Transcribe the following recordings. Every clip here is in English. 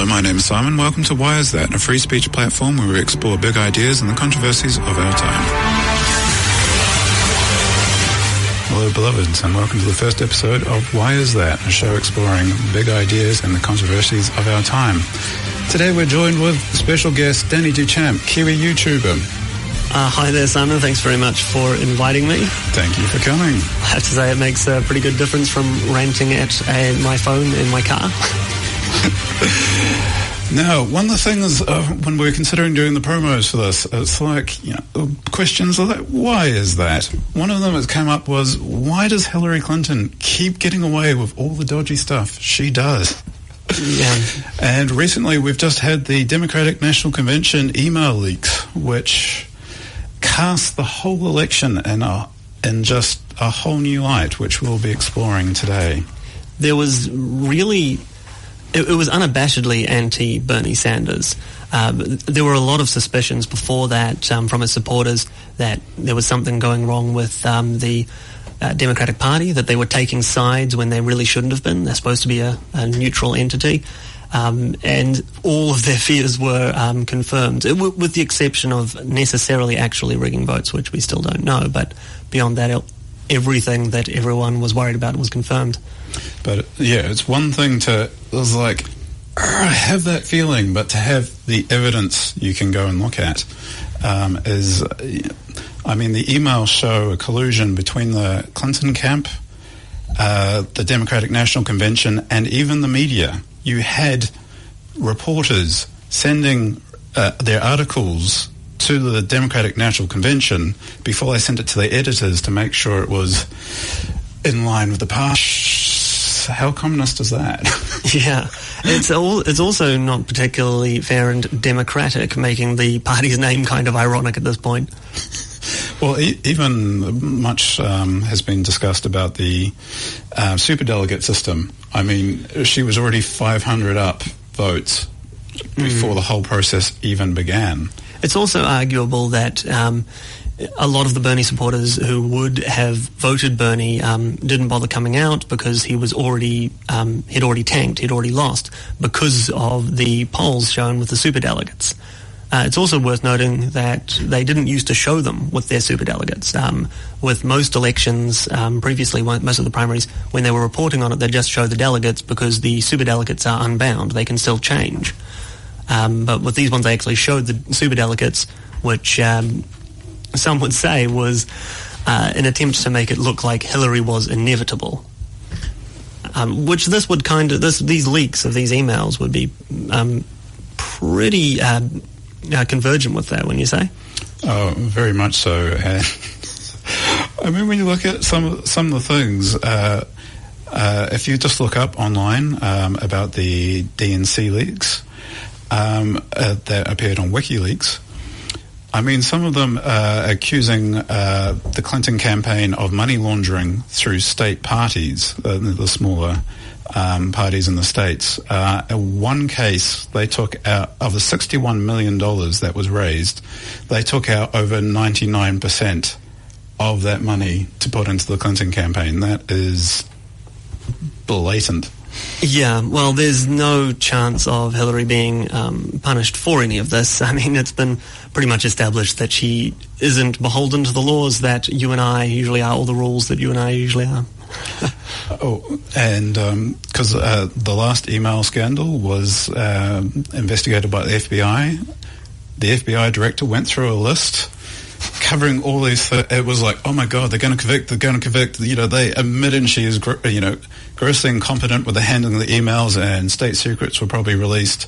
Hello, my name is Simon. Welcome to Why Is That, a free speech platform where we explore big ideas and the controversies of our time. Hello, beloveds, and welcome to the first episode of Why Is That, a show exploring big ideas and the controversies of our time. Today we're joined with special guest Danny Duchamp, Kiwi YouTuber. Hi there, Simon. Thanks very much for inviting me. Thank you for coming. I have to say it makes a pretty good difference from ranting at my phone in my car. Now, one of the things when we're considering doing the promos for this, it's like, questions like, why is that? One of them that came up was, why does Hillary Clinton keep getting away with all the dodgy stuff she does? Yeah. And recently we've just had the Democratic National Convention email leaks, which cast the whole election in just a whole new light, which we'll be exploring today. There was really... It was unabashedly anti-Bernie Sanders. There were a lot of suspicions before that from his supporters that there was something going wrong with the Democratic Party, that they were taking sides when they really shouldn't have been. They're supposed to be a neutral entity. And all of their fears were confirmed, with the exception of necessarily actually rigging votes, which we still don't know. But beyond that, everything that everyone was worried about was confirmed. But yeah, it's one thing to, I have that feeling, but to have the evidence you can go and look at the emails show a collusion between the Clinton camp, the Democratic National Convention, and even the media. You had reporters sending their articles to the Democratic National Convention before they sent it to their editors to make sure it was in line with the party. How communist is that? Yeah, it's also not particularly fair and democratic, making the party's name kind of ironic at this point. Well, even much has been discussed about the superdelegate system. I mean, she was already 500 up votes before the whole process even began. It's also arguable that a lot of the Bernie supporters who would have voted Bernie didn't bother coming out because he was already he'd already tanked, he'd already lost because of the polls shown with the superdelegates. It's also worth noting that they didn't used to show them with their superdelegates. With most elections previously, most of the primaries, when they were reporting on it, they just show the delegates because the superdelegates are unbound. They can still change. But with these ones, they actually showed the superdelegates, which some would say was an attempt to make it look like Hillary was inevitable. Which these leaks of these emails would be pretty convergent with that, wouldn't you say? Oh, very much so. And I mean, when you look at some of the things, if you just look up online about the DNC leaks that appeared on WikiLeaks, I mean, some of them accusing the Clinton campaign of money laundering through state parties, the smaller parties in the states. In one case, they took out, of the $61 million that was raised, they took out over 99% of that money to put into the Clinton campaign. That is blatant. Yeah, well, there's no chance of Hillary being punished for any of this. I mean, it's been pretty much established that she isn't beholden to the laws that you and I usually are, or the rules that you and I usually are. Because the last email scandal was investigated by the FBI. The FBI director went through a list covering all these. It was like, oh my God, they're going to convict. They admitted she is, grossly incompetent with the handling of the emails, and state secrets were probably released,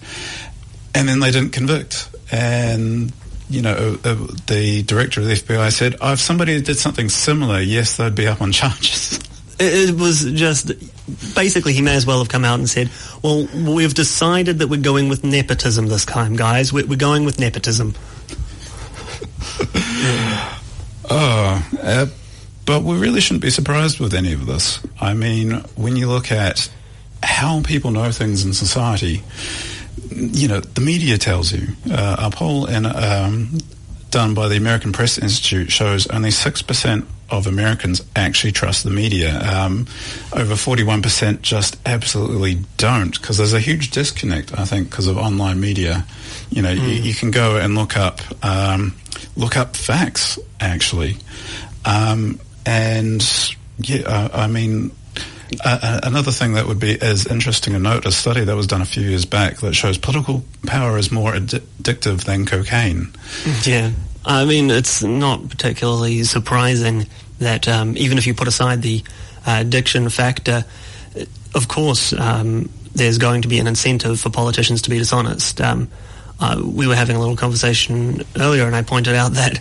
and then they didn't convict. And the director of the FBI said, if somebody did something similar, yes, they'd be up on charges. It was just, basically he may as well have come out and said, well, we've decided that we're going with nepotism this time, guys. We're going with nepotism. But we really shouldn't be surprised with any of this. I mean, when you look at how people know things in society, the media tells you. A poll done by the American Press Institute shows only 6% of Americans actually trust the media. Over 41% just absolutely don't, because there's a huge disconnect, I think, because of online media. You can go and look up facts, actually. Another thing that would be as interesting to note, a study that was done a few years back that shows political power is more addictive than cocaine. Yeah. I mean, it's not particularly surprising that even if you put aside the addiction factor, of course, there's going to be an incentive for politicians to be dishonest. We were having a little conversation earlier, and I pointed out that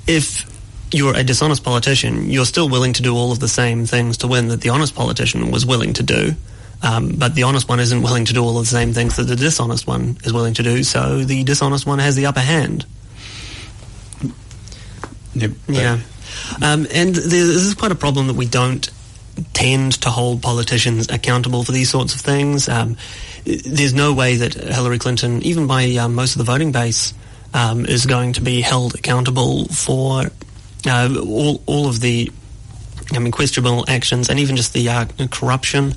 if you're a dishonest politician, you're still willing to do all of the same things to win that the honest politician was willing to do. But the honest one isn't willing to do all of the same things that the dishonest one is willing to do, so the dishonest one has the upper hand. Yep. Yeah. And this is quite a problem that we don't tend to hold politicians accountable for these sorts of things. There's no way that Hillary Clinton, even by most of the voting base, is going to be held accountable for all of the questionable actions, and even just the corruption.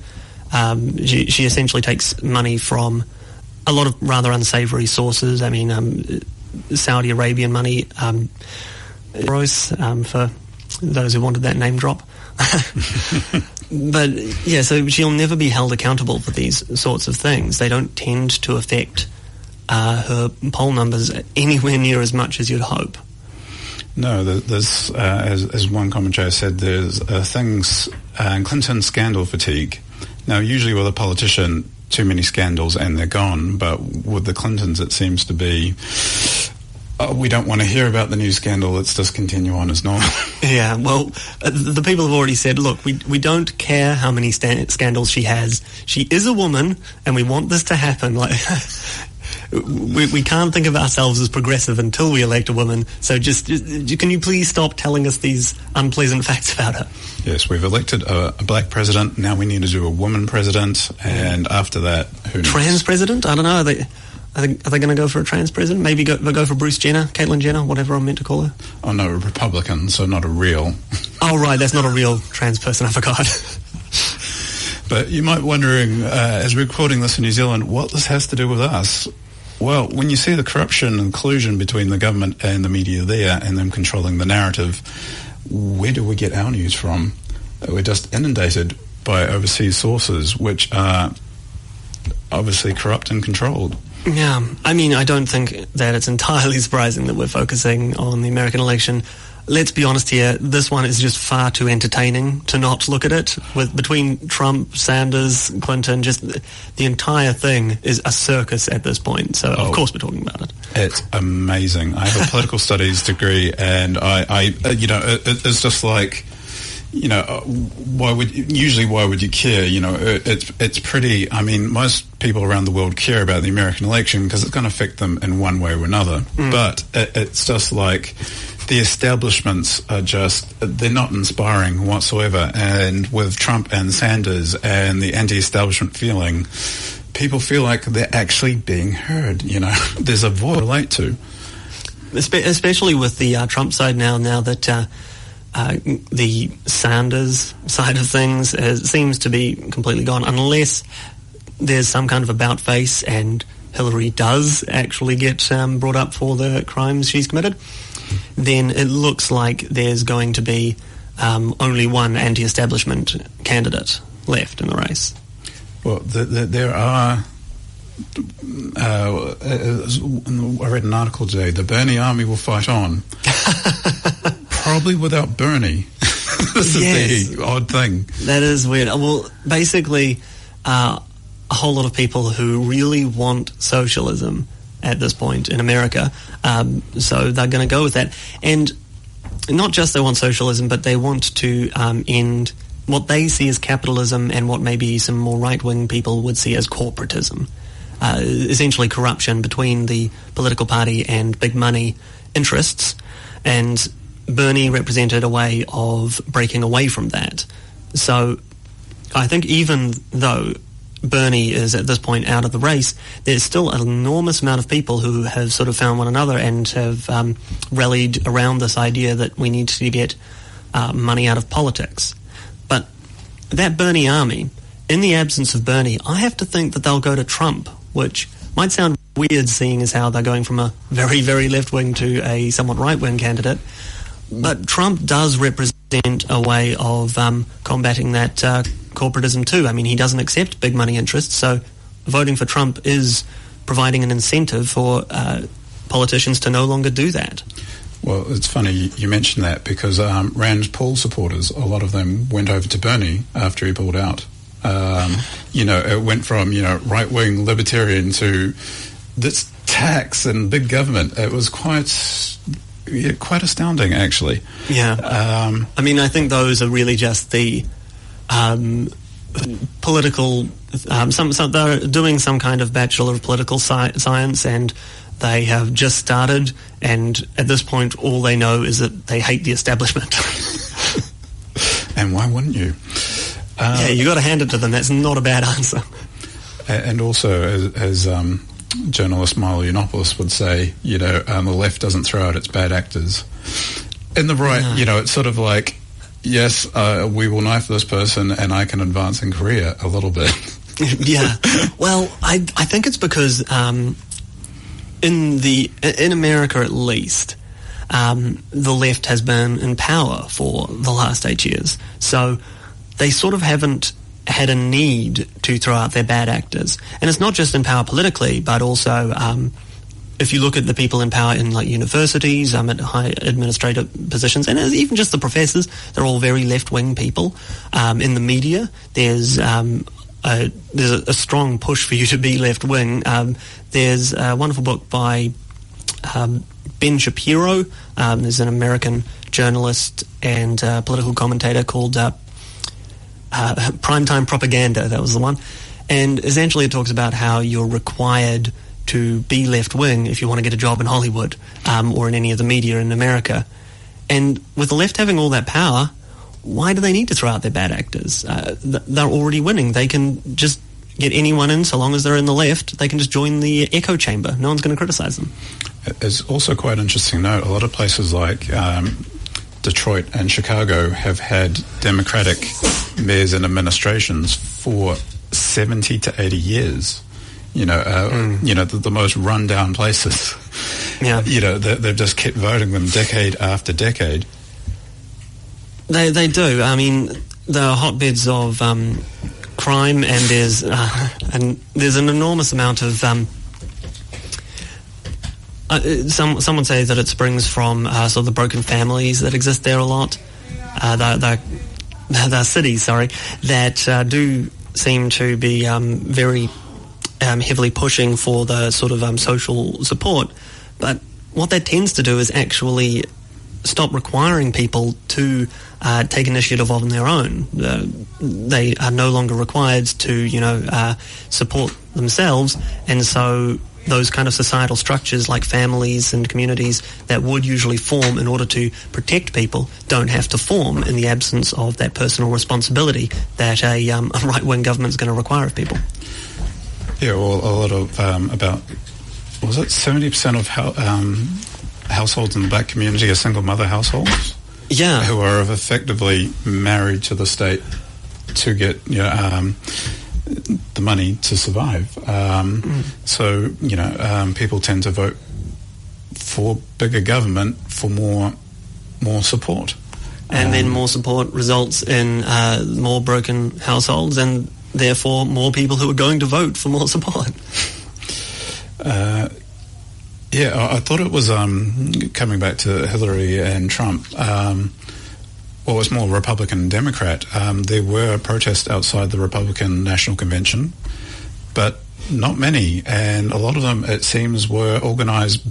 She essentially takes money from a lot of rather unsavory sources. I mean, Saudi Arabian money, for those who wanted that name drop. But yeah, so she'll never be held accountable for these sorts of things. They don't tend to affect her poll numbers anywhere near as much as you'd hope. No, there's as one commentator said, there's things, Clinton scandal fatigue. Now, usually with a politician, too many scandals and they're gone, but with the Clintons it seems to be, we don't want to hear about the new scandal, let's just continue on as normal. Yeah, well, the people have already said, look, we don't care how many scandals she has. She is a woman, and we want this to happen. Like, we can't think of ourselves as progressive until we elect a woman, so just can you please stop telling us these unpleasant facts about her? Yes, we've elected a black president, now we need to do a woman president, and after that, who knows? Trans president? I don't know. Are they going to go for a trans president? Maybe go for Bruce Jenner, Caitlyn Jenner, whatever I'm meant to call her? Oh, no, a Republican, so not a real. Oh, right, that's not a real trans person, I forgot. But you might be wondering, as we're recording this in New Zealand, what this has to do with us. Well, when you see the corruption and collusion between the government and the media there and them controlling the narrative, where do we get our news from? We're just inundated by overseas sources, which are obviously corrupt and controlled. Yeah, I mean, I don't think that it's entirely surprising that we're focusing on the American election. Let's be honest here, this one is just far too entertaining to not look at it. Between Trump, Sanders, Clinton, just the entire thing is a circus at this point. So, of course, we're talking about it. It's amazing. I have a political studies degree, and it's just like, why would you care? It's pretty. I mean, most people around the world care about the American election because it's going to affect them in one way or another. But it's just like the establishments are they're not inspiring whatsoever. And with Trump and Sanders and the anti-establishment feeling, people feel like they're actually being heard. There's a voice to relate to. Especially with the Trump side now that the Sanders side of things seems to be completely gone, unless there's some kind of about face and Hillary does actually get brought up for the crimes she's committed. Then it looks like there's going to be only one anti-establishment candidate left in the race. Well, there are... I read an article today, the Bernie army will fight on. Probably without Bernie. This is the odd thing. That is weird. Well, basically, a whole lot of people who really want socialism at this point in America, so they're going to go with that. And not just they want socialism, but they want to end what they see as capitalism and what maybe some more right-wing people would see as corporatism. Essentially corruption between the political party and big money interests. And Bernie represented a way of breaking away from that. So I think even though Bernie is at this point out of the race, there's still an enormous amount of people who have sort of found one another and have rallied around this idea that we need to get money out of politics. But that Bernie army, in the absence of Bernie, I have to think that they'll go to Trump, which might sound weird seeing as how they're going from a very, very left-wing to a somewhat right-wing candidate. But Trump does represent a way of combating that corporatism too. I mean, he doesn't accept big money interests, so voting for Trump is providing an incentive for politicians to no longer do that. Well, it's funny you mentioned that because Rand Paul supporters, a lot of them went over to Bernie after he pulled out. It went from, right-wing libertarian to this tax and big government. It was quite astounding, actually. Yeah. I mean, I think those are really just the political... they're doing some kind of Bachelor of Political Science, and they have just started, and at this point all they know is that they hate the establishment. And why wouldn't you? Yeah, you got to hand it to them. That's not a bad answer. And also, as journalist Milo Yiannopoulos would say, the left doesn't throw out its bad actors. In the right, it's sort of like, yes, we will knife this person and I can advance in career a little bit. Yeah. Well, I think it's because in America at least, the left has been in power for the last 8 years. So they sort of haven't had a need to throw out their bad actors. And it's not just in power politically, but also if you look at the people in power in like universities, at high administrative positions, and even just the professors, they're all very left-wing people. In the media, there's a strong push for you to be left-wing. There's a wonderful book by Ben Shapiro. There's an American journalist and political commentator called Primetime Propaganda, that was the one. And essentially it talks about how you're required to be left-wing if you want to get a job in Hollywood or in any of the media in America. And with the left having all that power, why do they need to throw out their bad actors? They're already winning. They can just get anyone in, so long as they're in the left, they can just join the echo chamber. No one's going to criticize them. It's also quite interesting to note, a lot of places like Detroit and Chicago have had Democratic mayors and administrations for 70 to 80 years. The most run-down places. Yeah. They've just kept voting them decade after decade. They do. I mean, they're hotbeds of crime, and there's an enormous amount of... some would say that it springs from sort of the broken families that exist there a lot. The cities, that do seem to be very heavily pushing for the sort of social support. But what that tends to do is actually stop requiring people to take initiative on their own. They are no longer required to, support themselves, and so those kind of societal structures like families and communities that would usually form in order to protect people don't have to form in the absence of that personal responsibility that a right-wing government is going to require of people. Yeah, well, a lot of, about, was it 70% of households in the black community are single mother households? Yeah. Who are effectively married to the state to get, the money to survive. So, people tend to vote for bigger government for more support. And then more support results in more broken households and therefore more people who are going to vote for more support. I thought it was coming back to Hillary and Trump. Well, it's more Republican and Democrat. There were protests outside the Republican National Convention, but not many. And a lot of them, it seems, were organised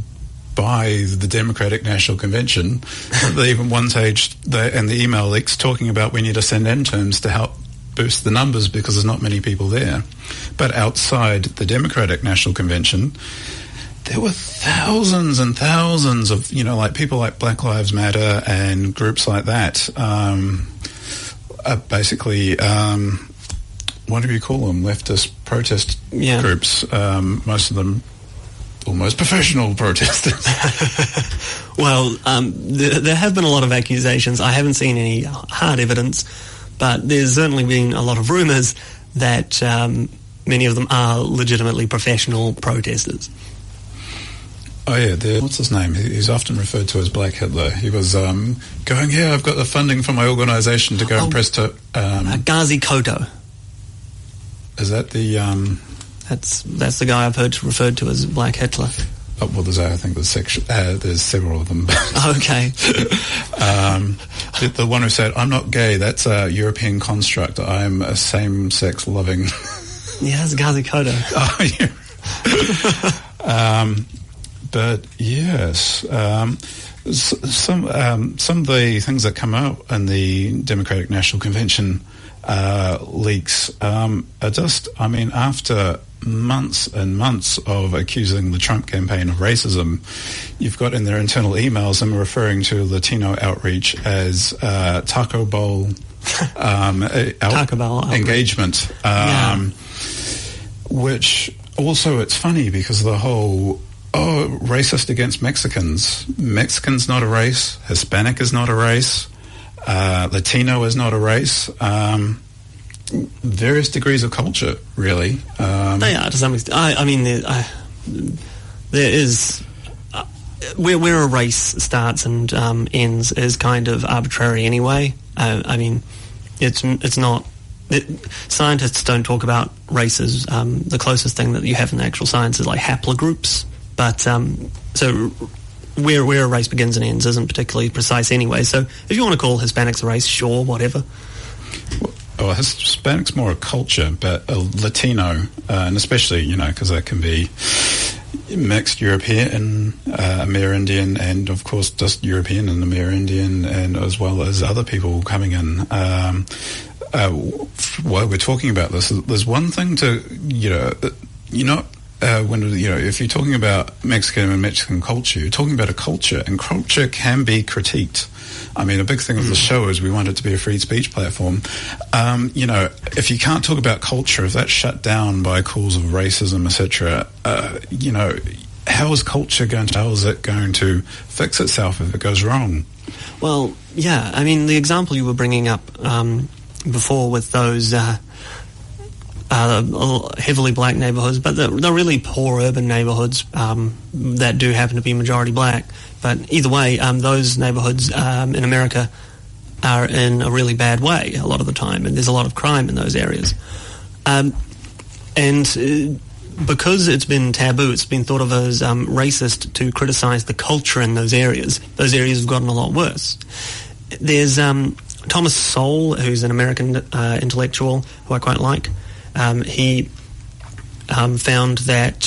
by the Democratic National Convention. They even one stage, and the email leaks talking about we need to send interns to help boost the numbers because there's not many people there. But outside the Democratic National Convention, there were thousands and thousands of, people like Black Lives Matter and groups like that. Basically, what do you call them? Leftist protest groups. Most of them almost professional protesters. Well, there have been a lot of accusations. I haven't seen any hard evidence, but there's certainly been a lot of rumours that many of them are legitimately professional protesters. Oh yeah, what's his name? He's often referred to as Black Hitler. He was going, I've got the funding from my organisation to go and press to... Ghazi Koto. Is that the... That's the guy I've heard referred to as Black Hitler. Oh, well, I think there's several of them. Okay. The one who said, I'm not gay, that's a European construct. I'm a same-sex loving... Yeah, that's Ghazi Koto. Oh, yeah. But yes, some of the things that come out in the Democratic National Convention leaks are just, after months and months of accusing the Trump campaign of racism, you've got in their internal emails them referring to Latino outreach as Taco Bowl Taco Bell engagement, which also it's funny because the whole racist against Mexicans. Mexican's not a race. Hispanic is not a race. Latino is not a race. Various degrees of culture, really. They are to some extent. There is where a race starts and ends is kind of arbitrary anyway. It's not. Scientists don't talk about races. The closest thing that you have in the actual science is like haplogroups. But so where a race begins and ends isn't particularly precise anyway. So if you want to call Hispanics a race, sure, whatever. Well, Hispanic's more a culture, but a Latino, and especially, because that can be mixed European, Amerindian, and of course just European and Amerindian, and as well as other people coming in. While we're talking about this, there's one thing to, if you're talking about Mexican and Mexican culture, you're talking about a culture, and culture can be critiqued. A big thing of the show is we want it to be a free speech platform. If you can't talk about culture, if that's shut down by calls of racism, etc., how is it going to fix itself if it goes wrong? Well, yeah, the example you were bringing up before with those heavily black neighborhoods, but they're really poor urban neighborhoods that do happen to be majority black. But either way, those neighborhoods in America are in a really bad way a lot of the time, and there's a lot of crime in those areas. Because it's been taboo, it's been thought of as racist to criticize the culture in those areas. Those areas have gotten a lot worse. There's Thomas Sowell, who's an American intellectual who I quite like. He found that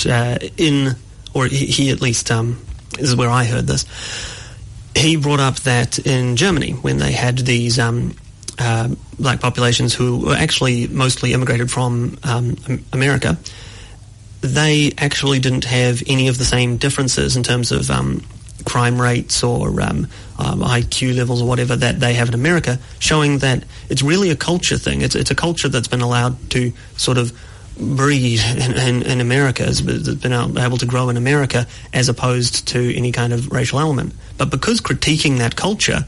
he at least, this is where I heard this, he brought up that in Germany, when they had these black populations who were actually mostly immigrated from America, they actually didn't have any of the same differences in terms of crime rates or IQ levels or whatever that they have in America, showing that it's really a culture thing. It's a culture that's been allowed to sort of breed in America, has been able to grow in America as opposed to any kind of racial element. But because critiquing that culture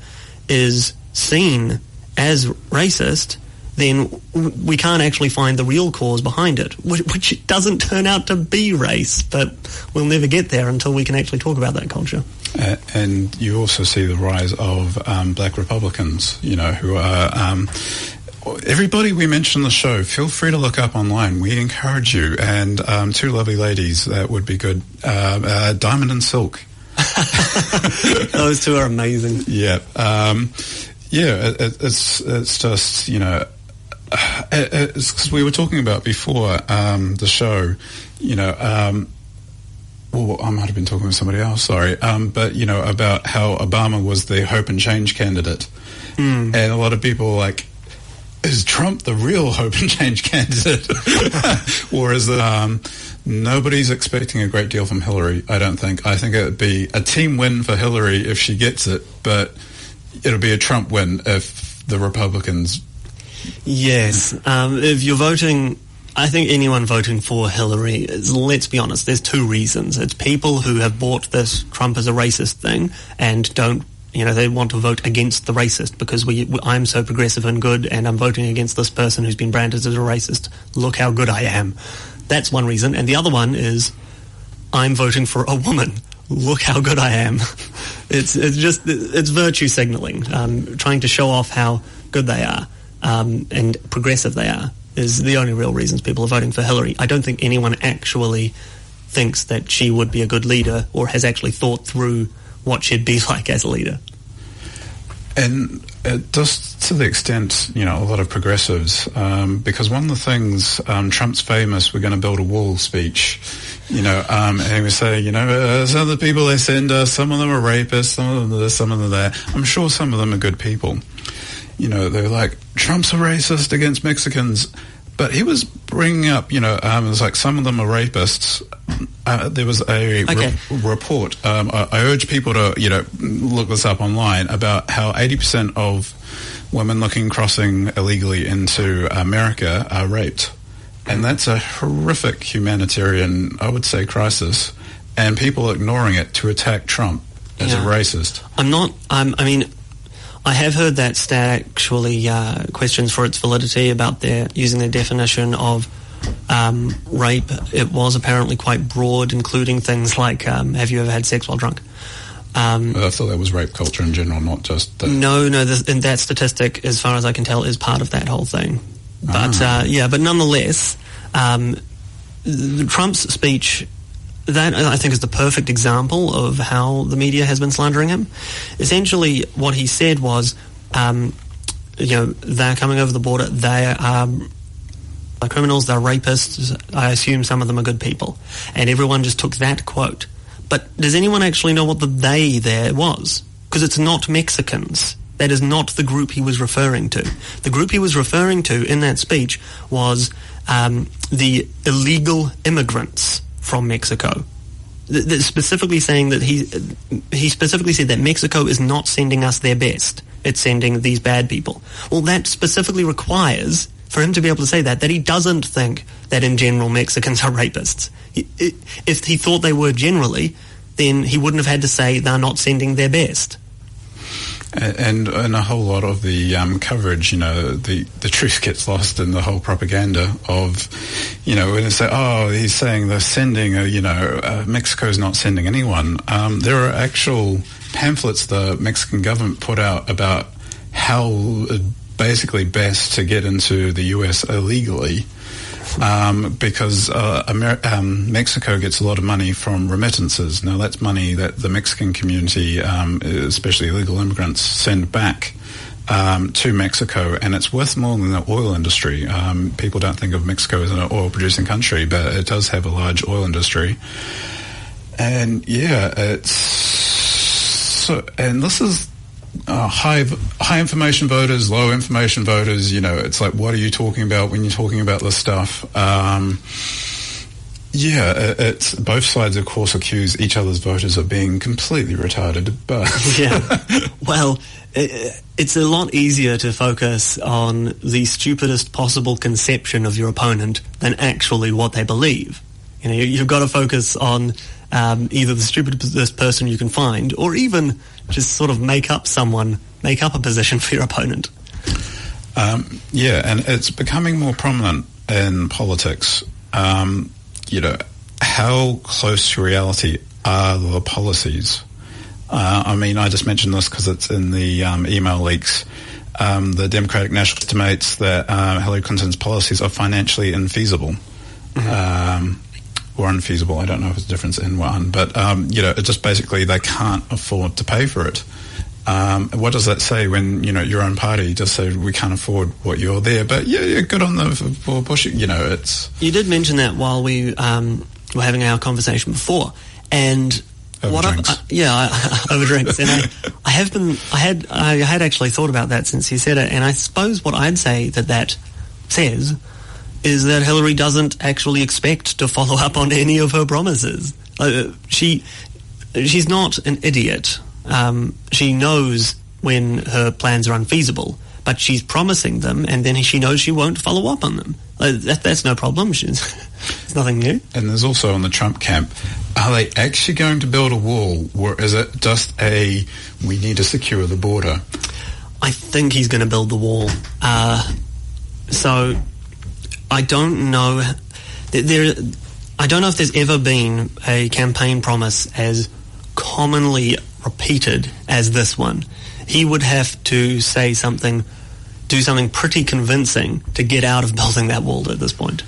is seen as racist, then we can't actually find the real cause behind it, which doesn't turn out to be race, but we'll never get there until we can actually talk about that culture. And you also see the rise of black Republicans, who are... everybody we mention on the show, feel free to look up online. We encourage you. And two lovely ladies, that would be good. Diamond and Silk. Those two are amazing. Yeah. It's just, because we were talking about before the show, well, I might have been talking with somebody else, sorry, but, about how Obama was the hope and change candidate. And a lot of people were like, is Trump the real hope and change candidate? Or is it, nobody's expecting a great deal from Hillary, I don't think. I think it would be a team win for Hillary if she gets it, but it'll be a Trump win if the Republicans... Yes. If you're voting... I think anyone voting for Hillary, let's be honest, there's two reasons. It's people who have bought this Trump is a racist thing and don't, they want to vote against the racist because I'm so progressive and good and I'm voting against this person who's been branded as a racist. Look how good I am. That's one reason. And the other one is I'm voting for a woman. Look how good I am. It's virtue signaling, trying to show off how good they are and progressive they are is the only real reasons people are voting for Hillary. I don't think anyone actually thinks that she would be a good leader or has actually thought through what she'd be like as a leader. And just to the extent, a lot of progressives, because one of the things Trump's famous, we're going to build a wall speech, and he would say, some of the people they send us, some of them are rapists, some of them this, some of them that. I'm sure some of them are good people. They're like, Trump's a racist against Mexicans. But he was bringing up, it was like some of them are rapists. There was a report. I urge people to, look this up online about how 80% of women crossing illegally into America are raped. And that's a horrific humanitarian, I would say, crisis. And people are ignoring it to attack Trump as a racist. I have heard that stat actually questions for its validity about using their definition of rape. It was apparently quite broad, including things like, have you ever had sex while drunk? I thought that was rape culture in general, not just... No, and that statistic, as far as I can tell, is part of that whole thing. But, but nonetheless, Trump's speech... That, I think, is the perfect example of how the media has been slandering him. Essentially, what he said was, they're coming over the border, they are criminals, they're rapists, I assume some of them are good people. And everyone just took that quote. But does anyone actually know what the they there was? Because it's not Mexicans. That is not the group he was referring to. The group he was referring to in that speech was the illegal immigrants from Mexico. Specifically saying that he specifically said that Mexico is not sending us their best. It's sending these bad people. Well, that specifically requires, for him to be able to say that he doesn't think that in general Mexicans are rapists. If he thought they were generally, then he wouldn't have had to say they're not sending their best. And a whole lot of the coverage, the truth gets lost in the whole propaganda of, when they say, he's saying they're sending, Mexico's not sending anyone. There are actual pamphlets the Mexican government put out about how basically best to get into the US illegally. Because Mexico gets a lot of money from remittances. Now, that's money that the Mexican community, especially illegal immigrants, send back to Mexico, and it's worth more than the oil industry. People don't think of Mexico as an oil-producing country, but it does have a large oil industry. And, and this is... high information voters, low information voters, it's like, what are you talking about when you're talking about this stuff? It's both sides, of course, accuse each other's voters of being completely retarded, but... Well, it's a lot easier to focus on the stupidest possible conception of your opponent than actually what they believe. You've got to focus on either the stupidest person you can find, or even just sort of make up a position for your opponent. And it's becoming more prominent in politics. How close to reality are the policies? I just mentioned this because it's in the email leaks. The Democratic National estimates that Hillary Clinton's policies are financially infeasible. Or unfeasible. I don't know if it's a difference in one, but it just basically they can't afford to pay for it. What does that say when your own party just said we can't afford what you're there? But good on them for pushing. It's. You did mention that while we were having our conversation before, and over drinks, and I had actually thought about that since you said it, and I suppose what I'd say that says is that Hillary doesn't actually expect to follow up on any of her promises. She's not an idiot. She knows when her plans are unfeasible, but she's promising them, and then she knows she won't follow up on them. That's no problem. It's nothing new. And there's also on the Trump camp, are they actually going to build a wall, or is it just we need to secure the border? I think he's going to build the wall. So I don't know. I don't know if there's ever been a campaign promise as commonly repeated as this one. He would have to do something pretty convincing to get out of building that wall at this point.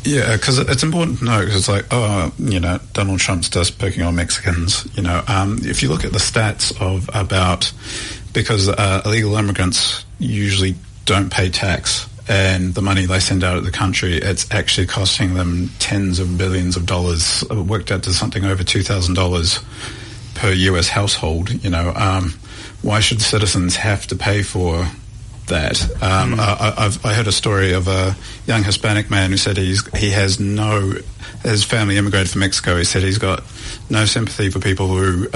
Yeah, because it's important to know, because it's like, Donald Trump's just picking on Mexicans. If you look at the stats because illegal immigrants usually don't pay tax, and the money they send out of the country, it's actually costing them tens of billions of dollars, worked out to something over $2,000 per US household. Why should citizens have to pay for that? I heard a story of a young Hispanic man who said his family immigrated from Mexico. He said he's got no sympathy for people who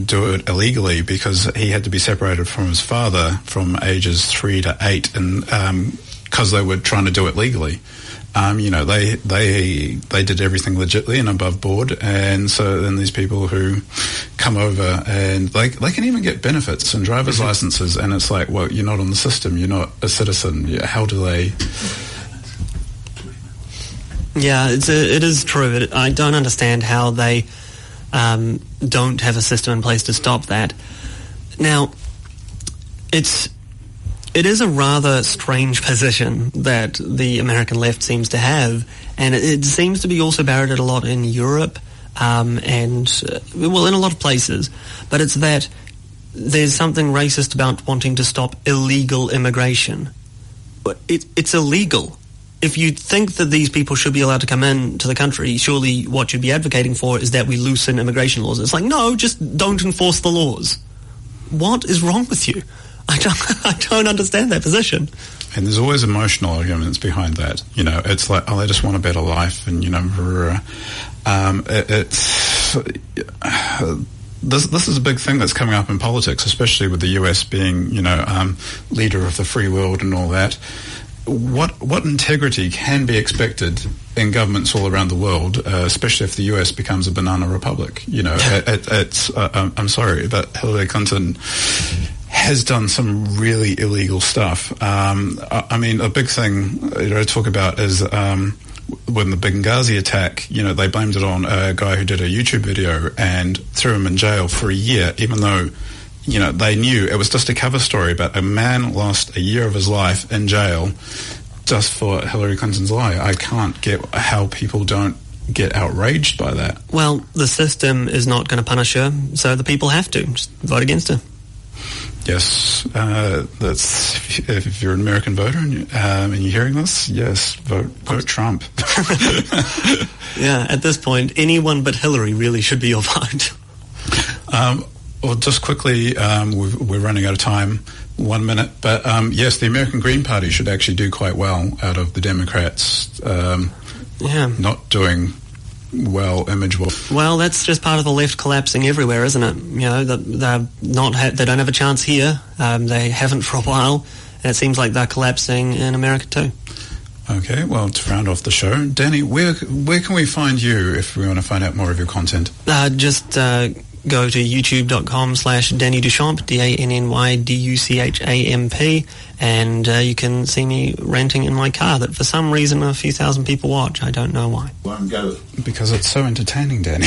do it illegally, because he had to be separated from his father from ages 3 to 8, and because they were trying to do it legally. They did everything legitly and above board, and so then these people who come over and they can even get benefits and driver's licenses, and it's like, well, you're not on the system, you're not a citizen. How do they? Yeah, it is true. I don't understand how they don't have a system in place to stop that. Now, it is a rather strange position that the American left seems to have, and it seems to be also parroted a lot in Europe in a lot of places. But it's that there's something racist about wanting to stop illegal immigration. But it's illegal. If you think that these people should be allowed to come in to the country, surely what you'd be advocating for is that we loosen immigration laws. It's like, no, just don't enforce the laws. What is wrong with you? I don't understand that position. And there's always emotional arguments behind that. It's like, they just want a better life, and this is a big thing that's coming up in politics, especially with the US being, leader of the free world and all that. What integrity can be expected in governments all around the world, especially if the US becomes a banana republic? I'm sorry, but Hillary Clinton has done some really illegal stuff. A big thing I talk about is when the Benghazi attack, they blamed it on a guy who did a YouTube video and threw him in jail for a year, even though they knew it was just a cover story, but a man lost a year of his life in jail just for Hillary Clinton's lie. I can't get how people don't get outraged by that. Well, the system is not going to punish her, so the people have to. Just vote against her. Yes, that's if you're an American voter and you're hearing this, yes, vote Trump. Yeah, at this point, anyone but Hillary really should be your vote. Well, just quickly, we're running out of time, 1 minute. But yes, the American Green Party should actually do quite well out of the Democrats not doing well image-wise. Well, that's just part of the left collapsing everywhere, isn't it? They don't have a chance here. They haven't for a while, and it seems like they're collapsing in America too. Okay, well, to round off the show, Danny, where can we find you if we want to find out more of your content? Just go to youtube.com/Danny Duchamp, DANNYDUCHAMP, and you can see me ranting in my car that for some reason a few thousand people watch. I don't know why. Because it's so entertaining, Danny.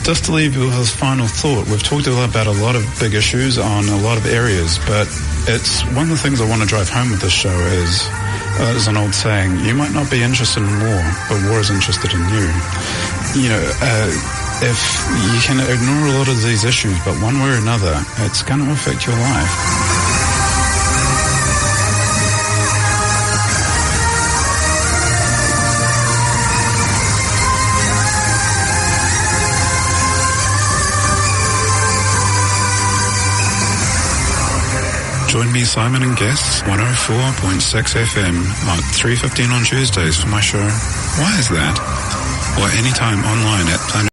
Just to leave you with this final thought, we've talked about a lot of big issues on a lot of areas, but it's one of the things I want to drive home with this show is, there's an old saying, you might not be interested in war, but war is interested in you. If you can ignore a lot of these issues, but one way or another, it's going to affect your life. Join me, Simon and guests, 104.6 FM at 3:15 on Tuesdays for my show, Why Is That? Or anytime online at Planet